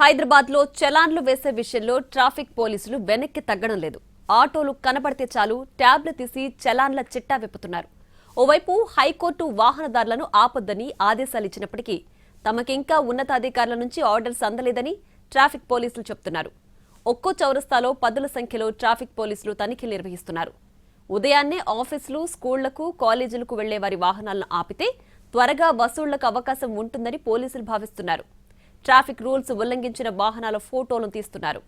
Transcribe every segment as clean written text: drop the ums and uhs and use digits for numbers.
హైదరాబాద్ లో చలాన్లు వేసే విషయంలో ట్రాఫిక్ పోలీసులు వెనక్కి తగ్గడం లేదు. ఆటోలు కనబడితే చాలు ట్యాబ్లు తీసి చలాన్ల చిట్టా విప్పుతున్నారు. ఓవైపు హైకోర్టు వాహనదారులను ఆపొద్దని ఆదేశాలు ఇచ్చినప్పటికీ తమకింకా ఉన్నతాధికారుల నుంచి ఆర్డర్స్ అందలేదని ట్రాఫిక్ పోలీసులు చెబుతున్నారు. ఒక్కో చౌరస్తాలో పదుల సంఖ్యలో ట్రాఫిక్ పోలీసులు తనిఖీలు నిర్వహిస్తున్నారు. ఉదయాన్నే ఆఫీసులు, స్కూళ్లకు, కాలేజీలకు వెళ్లే వారి వాహనాలను ఆపితే త్వరగా వసూళ్లకు అవకాశం ఉంటుందని పోలీసులు భావిస్తున్నారు. ట్రాఫిక్ రూల్స్ ఉల్లంఘించిన వాహనాల ఫోటోలను తీస్తున్నారు.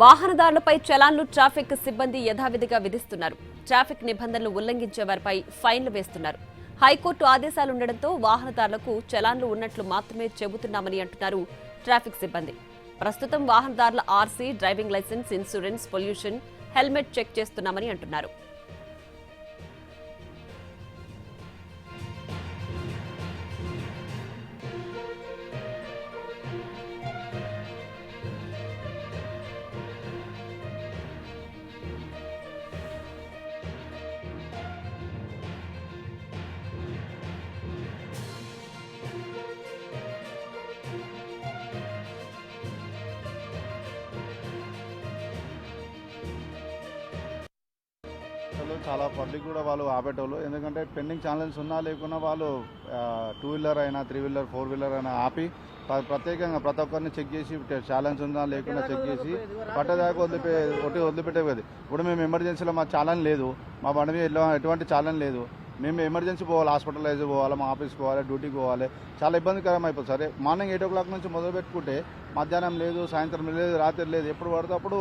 వాహనదారులపై చలాన్లు ట్రాఫిక్ సిబ్బంది యథావిధిగా విధిస్తున్నారు. ట్రాఫిక్ నిబంధనలు ఉల్లంఘించే వారిపై ఫైన్లు వేస్తున్నారు. హైకోర్టు ఆదేశాలుండటంతో వాహనదారులకు చలాన్లు ఉన్నట్లు మాత్రమే చెబుతున్నామని అంటున్నారు ట్రాఫిక్ సిబ్బంది. ప్రస్తుతం వాహనదారుల RC, driving licence, insurance, pollution, helmet check చేస్తున్నామని అంటున్నారు. చాలా పబ్లిక్ కూడా వాళ్ళు ఆపేటోళ్ళు. ఎందుకంటే పెండింగ్ ఛాలెంజ్ ఉన్నా లేకున్నా వాళ్ళు 2 వీలర్ అయినా 3 వీలర్ 4 వీలర్ అయినా ఆపి ప్రత్యేకంగా ప్రతి ఒక్కరిని చెక్ చేసి ఛాలెంజ్ ఉందా లేకుండా చెక్ చేసి పట్టదాకా వదిలిపెట్టే కదా. ఇప్పుడు మేము ఎమర్జెన్సీలో మా ఛాలెంజ్ లేదు, మా బండి మీద ఎటువంటి ఛాలెంజ్ లేదు, మేము ఎమర్జెన్సీ పోవాలి, హాస్పిటలైజ్ పోవాలి, మా ఆఫీస్కి పోవాలి, డ్యూటీకి పోవాలి, చాలా ఇబ్బందికరం అయిపోతుంది. సరే మార్నింగ్ 8 o'clock నుంచి మొదలు పెట్టుకుంటే మధ్యాహ్నం లేదు, సాయంత్రం లేదు, రాత్రి లేదు, ఎప్పుడు పడితే అప్పుడు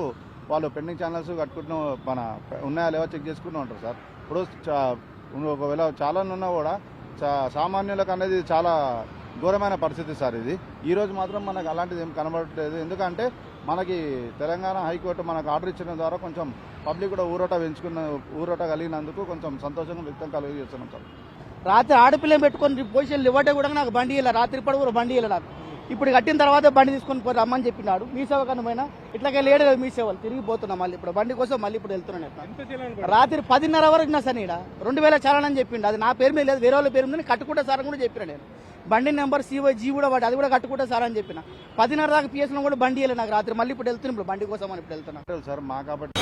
వాళ్ళు పెండింగ్ ఛానల్స్ కట్టుకుంటూ మన ఉన్నాయా లేవో చెక్ చేసుకుంటూ ఉంటారు సార్. ఇప్పుడు ఒకవేళ ఛాలెంజ్ ఉన్నా కూడా సామాన్యులకు అనేది చాలా ఘోరమైన పరిస్థితి సార్ ఇది. ఈరోజు మాత్రం మనకు అలాంటిది ఏం కనబడట్లేదు. ఎందుకంటే మనకి తెలంగాణ హైకోర్టు మనకు ఆర్డర్ ఇచ్చిన ద్వారా కొంచెం పబ్లిక్ కూడా ఊరట కలిగినందుకు కొంచెం సంతోషంగా వ్యక్తం కలిగిస్తున్నాం సార్. రాత్రి ఆడపిల్లని పెట్టుకొని పొజిషన్లు ఇవ్వటే కూడా నాకు బండి ఇలా రాత్రి పడి కూడా బండి ఇలా నాకు ఇప్పుడు కట్టిన తర్వాత బండి తీసుకొని పోయి రమ్మని చెప్పినాడు. మీ సేవ కన్నా పోయినా ఇట్లాగే లేడు మీ సేవలు తిరిగిపోతున్నా. మళ్ళీ ఇప్పుడు బండి కోసం మళ్ళీ ఇప్పుడు వెళ్తున్నాను. రాత్రి 10:30 వరకు నా సార్ ఇక్కడ 2000 చాలని చెప్పిండు. అది నా పేరు మీద లేదు, వేరే వాళ్ళ పేరు మీద కట్టుకుంటా సార్ అని కూడా చెప్పిన. నేను బండి నెంబర్ CYG కూడా వాడు అది కూడా కట్టుకుంటా సార్ అని చెప్పిన. 10:30 దాకా PSలో కూడా బండి వెళ్ళి నాకు రాత్రి మళ్ళీ ఇప్పుడు వెళ్తున్నాను. ఇప్పుడు బండి కోసం అని ఇప్పుడు వెళ్తున్నా సార్ మా కాబట్టి